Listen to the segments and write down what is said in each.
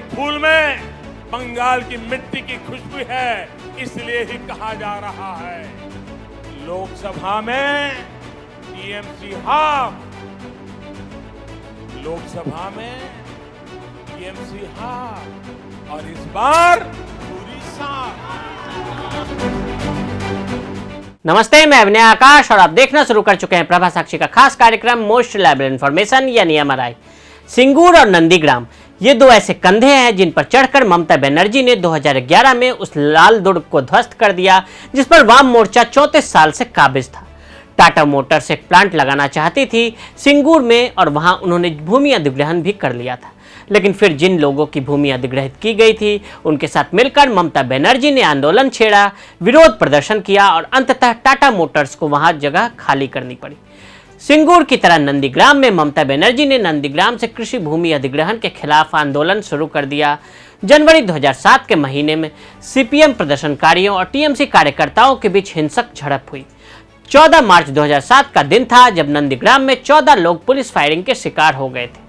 फूल में बंगाल की मिट्टी की खुशबू है, इसलिए ही कहा जा रहा है लोकसभा में टीएमसी हाफ, लोकसभा में टीएमसी हाफ और इस बार पूरी साथ। नमस्ते, मैं अभिनय आकाश और आप देखना शुरू कर चुके हैं प्रभा साक्षी का खास कार्यक्रम मोस्ट रिलायबल इन्फॉर्मेशन यानी एमआरआई। सिंगूर और नंदीग्राम ये दो ऐसे कंधे हैं जिन पर चढ़कर ममता बनर्जी ने 2011 में उस लाल दुर्ग को ध्वस्त कर दिया जिस पर वाम मोर्चा 34 साल से काबिज था। टाटा मोटर्स एक प्लांट लगाना चाहती थी सिंगूर में और वहां उन्होंने भूमि अधिग्रहण भी कर लिया था, लेकिन फिर जिन लोगों की भूमि अधिग्रहित की गई थी उनके साथ मिलकर ममता बनर्जी ने आंदोलन छेड़ा, विरोध प्रदर्शन किया और अंततः टाटा मोटर्स को वहां जगह खाली करनी पड़ी। सिंगूर की तरह नंदीग्राम में ममता बनर्जी ने नंदीग्राम से कृषि भूमि अधिग्रहण के खिलाफ आंदोलन शुरू कर दिया। जनवरी 2007 के महीने में सीपीएम प्रदर्शनकारियों और टीएमसी कार्यकर्ताओं के बीच हिंसक झड़प हुई। 14 मार्च 2007 का दिन था जब नंदीग्राम में 14 लोग पुलिस फायरिंग के शिकार हो गए थे।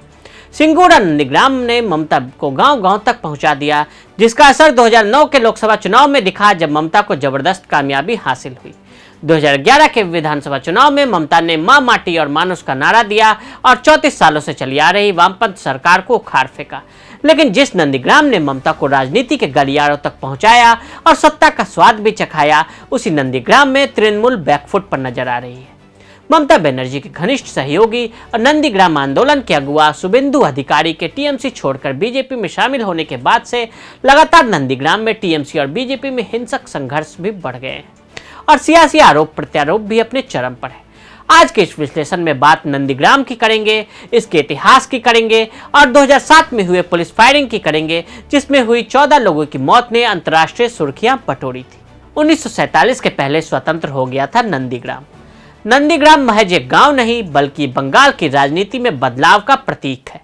सिंगूर और नंदीग्राम ने ममता को गांव-गांव तक पहुंचा दिया, जिसका असर 2009 के लोकसभा चुनाव में दिखा जब ममता को जबरदस्त कामयाबी हासिल हुई। 2011 के विधानसभा चुनाव में ममता ने मां माटी और मानुष का नारा दिया और 34 सालों से चली आ रही वामपंथ सरकार को उखाड़ फेंका। लेकिन जिस नंदीग्राम ने ममता को राजनीति के गलियारों तक पहुंचाया और सत्ता का स्वाद भी चखाया, उसी नंदीग्राम में तृणमूल बैकफुट पर नजर आ रही है। ममता बनर्जी के घनिष्ठ सहयोगी और नंदीग्राम आंदोलन के अगुआ शुभेंदु अधिकारी के टीएमसी छोड़कर बीजेपी में शामिल होने के बाद से लगातार नंदीग्राम में टीएमसी और बीजेपी में हिंसक संघर्ष भी बढ़ गए हैं और सियासी आरोप प्रत्यारोप भी अपने चरम पर है। आज के इस विश्लेषण में बात नंदीग्राम की करेंगे, इसके इतिहास की करेंगे और 2007 में हुए पुलिस फायरिंग की करेंगे जिसमें हुई 14 लोगों की मौत ने अंतर्राष्ट्रीय सुर्खियां बटोरी थी। 1947 के पहले स्वतंत्र हो गया था नंदीग्राम। नंदीग्राम महज एक गांव नहीं बल्कि बंगाल की राजनीति में बदलाव का प्रतीक है।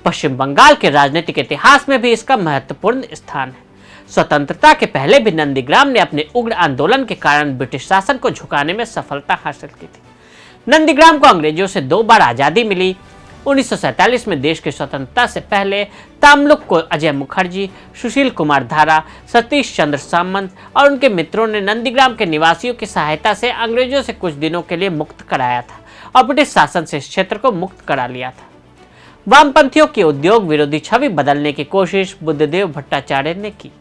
पश्चिम बंगाल के राजनीतिक इतिहास में भी इसका महत्वपूर्ण स्थान है। स्वतंत्रता के पहले भी नंदीग्राम ने अपने उग्र आंदोलन के कारण ब्रिटिश शासन को झुकाने में सफलता हासिल की थी। नंदीग्राम को अंग्रेजों से 2 बार आजादी मिली। 1947 में देश की स्वतंत्रता से पहले तामलुक को अजय मुखर्जी, सुशील कुमार धारा, सतीश चंद्र सामंत और उनके मित्रों ने नंदीग्राम के निवासियों की सहायता से अंग्रेजों से कुछ दिनों के लिए मुक्त कराया था और ब्रिटिश शासन से इस क्षेत्र को मुक्त करा लिया था। वामपंथियों की उद्योग विरोधी छवि बदलने की कोशिश बुद्धदेव भट्टाचार्य ने की।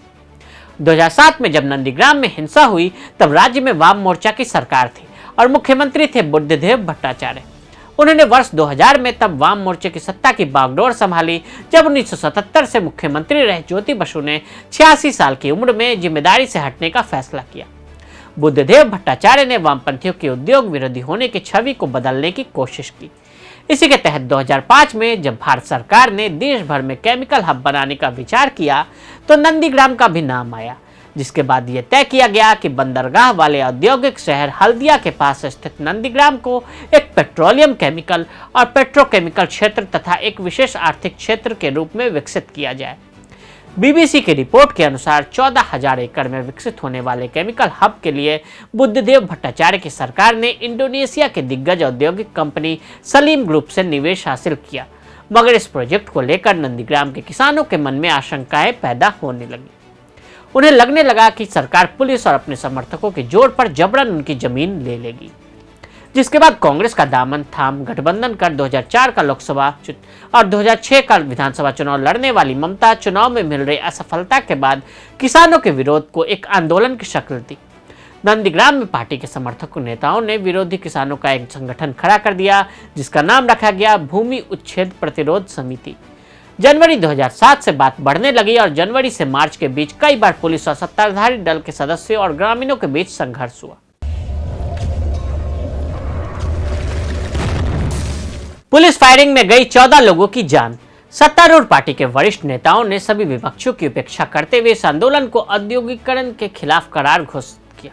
2007 में जब नंदीग्राम में हिंसा हुई तब राज्य में वाम मोर्चा की सरकार थी और मुख्यमंत्री थे बुद्धदेव भट्टाचार्य। उन्होंने वर्ष 2000 में तब वाम मोर्चे की सत्ता की बागडोर संभाली जब 1977 से मुख्यमंत्री रहे ज्योति बसु ने 86 साल की उम्र में जिम्मेदारी से हटने का फैसला किया। बुद्धदेव भट्टाचार्य ने वामपंथियों के उद्योग विरोधी होने की छवि को बदलने की कोशिश की। इसी के तहत 2005 में जब भारत सरकार ने देश भर में केमिकल हब बनाने का विचार किया तो नंदीग्राम का भी नाम आया, जिसके बाद यह तय किया गया कि बंदरगाह वाले औद्योगिक शहर हल्दिया के पास स्थित नंदीग्राम को एक पेट्रोलियम केमिकल और पेट्रोकेमिकल क्षेत्र तथा एक विशेष आर्थिक क्षेत्र के रूप में विकसित किया जाए। बीबीसी की रिपोर्ट के अनुसार 14,000 एकड़ में विकसित होने वाले केमिकल हब के लिए बुद्धदेव भट्टाचार्य की सरकार ने इंडोनेशिया के दिग्गज औद्योगिक कंपनी सलीम ग्रुप से निवेश हासिल किया, मगर इस प्रोजेक्ट को लेकर नंदीग्राम के किसानों के मन में आशंकाएं पैदा होने लगी। उन्हें लगने लगा कि सरकार पुलिस और अपने समर्थकों के जोर पर जबरन उनकी जमीन ले लेगी, जिसके बाद कांग्रेस का दामन थाम गठबंधन कर 2004 का लोकसभा और 2006 का विधानसभा चुनाव लड़ने वाली ममता चुनाव में मिल रही असफलता के बाद किसानों के विरोध को एक आंदोलन की शक्ल दी। नंदीग्राम में पार्टी के समर्थक नेताओं ने विरोधी किसानों का एक संगठन खड़ा कर दिया जिसका नाम रखा गया भूमि उच्छेद प्रतिरोध समिति। जनवरी 2007 से बात बढ़ने लगी और जनवरी से मार्च के बीच कई बार पुलिस और सत्ताधारी दल के सदस्यों और ग्रामीणों के बीच संघर्ष हुआ। पुलिस फायरिंग में गई 14 लोगों की जान। सत्तारूढ़ पार्टी के वरिष्ठ नेताओं ने सभी विपक्षों की उपेक्षा करते हुए इस आंदोलन को औद्योगिकरण के खिलाफ करार घोषित किया।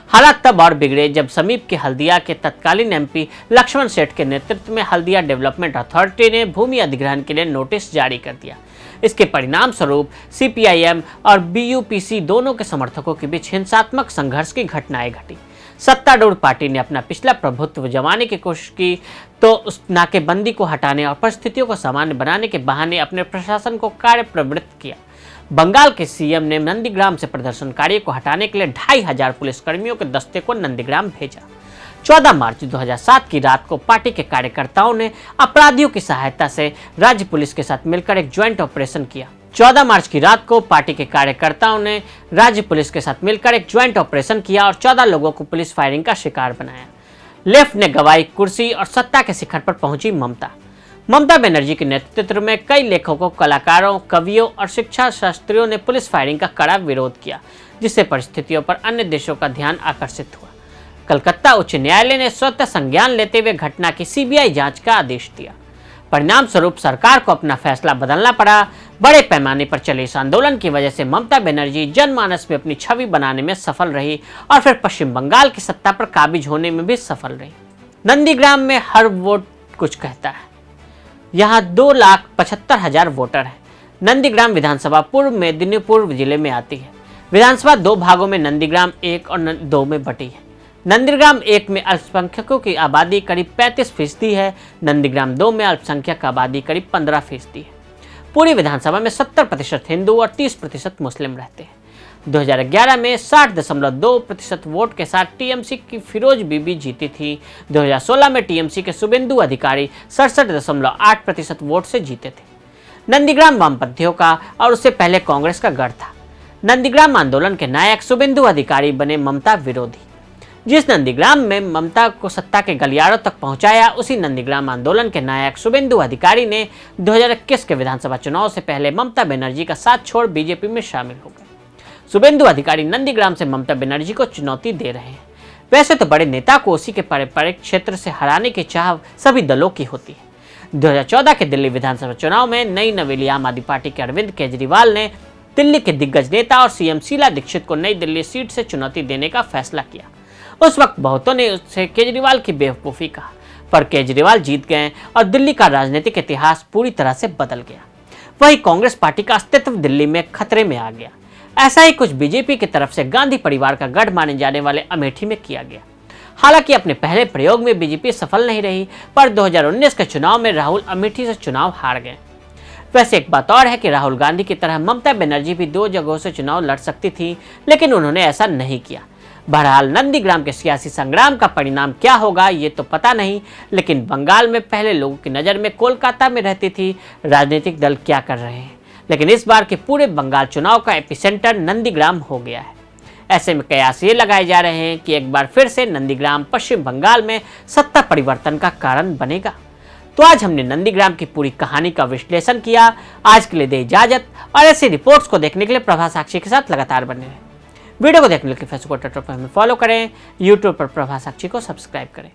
हालात तब और बिगड़े जब समीप के हल्दिया के तत्कालीन एमपी लक्ष्मण सेठ के नेतृत्व में हल्दिया डेवलपमेंट अथॉरिटी ने भूमि अधिग्रहण के लिए नोटिस जारी कर दिया, इसके परिणाम स्वरूप CPIM और BUPC दोनों के समर्थकों के बीच हिंसात्मक संघर्ष की घटनाएं घटी। सत्तारूढ़ पार्टी ने अपना पिछला प्रभुत्व जमाने की कोशिश की तो उस नाकेबंदी को हटाने और परिस्थितियों को सामान्य बनाने के बहाने अपने प्रशासन को कार्य प्रवृत्त किया। बंगाल के CM ने नंदीग्राम से प्रदर्शनकारियों को हटाने के लिए 2500 पुलिसकर्मियों के दस्ते को नंदीग्राम भेजा। 14 मार्च 2007 की रात को पार्टी के कार्यकर्ताओं ने अपराधियों की सहायता से राज्य पुलिस के साथ मिलकर एक ज्वाइंट ऑपरेशन किया। 14 मार्च की रात को पार्टी के कार्यकर्ताओं ने राज्य पुलिस के साथ मिलकर एक ज्वाइंट ऑपरेशन किया और 14 लोगों को पुलिस फायरिंग का शिकार बनाया। लेफ्ट ने गवाई कुर्सी और सत्ता के शिखर पर पहुंची ममता बनर्जी के नेतृत्व में कई लेखकों, कलाकारों, कवियों और शिक्षा शास्त्रियों ने पुलिस फायरिंग का कड़ा विरोध किया, जिससे परिस्थितियों पर अन्य देशों का ध्यान आकर्षित हुआ। कलकत्ता उच्च न्यायालय ने स्वतः संज्ञान लेते हुए घटना की CBI जांच का आदेश दिया। परिणाम स्वरूप सरकार को अपना फैसला बदलना पड़ा। बड़े पैमाने पर चले इस आंदोलन की वजह से ममता बनर्जी जनमानस में अपनी छवि बनाने में सफल रही और फिर पश्चिम बंगाल की सत्ता पर काबिज होने में भी सफल रही। नंदीग्राम में हर वोट कुछ कहता है। यहाँ 2,75,000 वोटर हैं। नंदीग्राम विधानसभा पूर्व मेदिनीपुर जिले में आती है। विधानसभा 2 भागों में नंदीग्राम 1 और 2 में बटी है। नंदीग्राम 1 में अल्पसंख्यकों की आबादी करीब 35% है। नंदीग्राम 2 में अल्पसंख्यक आबादी करीब 15% है। पूरी विधानसभा में 70% हिंदू और 30% मुस्लिम रहते हैं। 2011 में 60.2% वोट के साथ TMC की फिरोज बीबी जीती थी। 2016 में TMC के शुभेंदु अधिकारी 67.8% वोट से जीते थे। नंदीग्राम वामपंथियों का और उससे पहले कांग्रेस का गढ़ था। नंदीग्राम आंदोलन के नायक शुभेंदु अधिकारी बने ममता विरोधी। जिस नंदीग्राम में ममता को सत्ता के गलियारों तक पहुंचाया, उसी नंदीग्राम आंदोलन के नायक शुभेंदु अधिकारी ने 2021 के विधानसभा चुनाव से पहले ममता बनर्जी का साथ छोड़ बीजेपी में शामिल हो गए। शुभेंदु अधिकारी नंदीग्राम से ममता बनर्जी को चुनौती दे रहे हैं। वैसे तो बड़े नेता को उसी के पारंपरिक क्षेत्र से हराने की चाह सभी दलों की होती है। 2014 के दिल्ली विधानसभा चुनाव में नई नवेली आम आदमी पार्टी के अरविंद केजरीवाल ने दिल्ली के दिग्गज नेता और CM शीला दीक्षित को नई दिल्ली सीट से चुनौती देने का फैसला किया। उस वक्त बहुतों ने उससे केजरीवाल की बेवकूफ़ी कहा, पर केजरीवाल जीत गए और दिल्ली का राजनीतिक इतिहास पूरी तरह से बदल गया। वहीं कांग्रेस पार्टी का अस्तित्व दिल्ली में खतरे में आ गया। ऐसा ही कुछ बीजेपी की तरफ से गांधी परिवार का गढ़ माने जाने वाले अमेठी में किया गया। हालांकि अपने पहले प्रयोग में बीजेपी सफल नहीं रही, पर 2019 के चुनाव में राहुल अमेठी से चुनाव हार गए। वैसे एक बात और है कि राहुल गांधी की तरह ममता बनर्जी भी 2 जगहों से चुनाव लड़ सकती थी, लेकिन उन्होंने ऐसा नहीं किया। बहरहाल नंदीग्राम के सियासी संग्राम का परिणाम क्या होगा ये तो पता नहीं, लेकिन बंगाल में पहले लोगों की नज़र में कोलकाता में रहती थी राजनीतिक दल क्या कर रहे हैं, लेकिन इस बार के पूरे बंगाल चुनाव का एपिसेंटर नंदीग्राम हो गया है। ऐसे में कयास ये लगाए जा रहे हैं कि एक बार फिर से नंदीग्राम पश्चिम बंगाल में सत्ता परिवर्तन का कारण बनेगा। तो आज हमने नंदीग्राम की पूरी कहानी का विश्लेषण किया। आज के लिए दे इजाजत और ऐसी रिपोर्ट्स को देखने के लिए प्रभा साक्षी के साथ लगातार बने रहें। वीडियो को देखने के लिए फेसबुक और ट्विटर पर हमें फॉलो करें, यूट्यूब पर प्रभा साक्षी को सब्सक्राइब करें।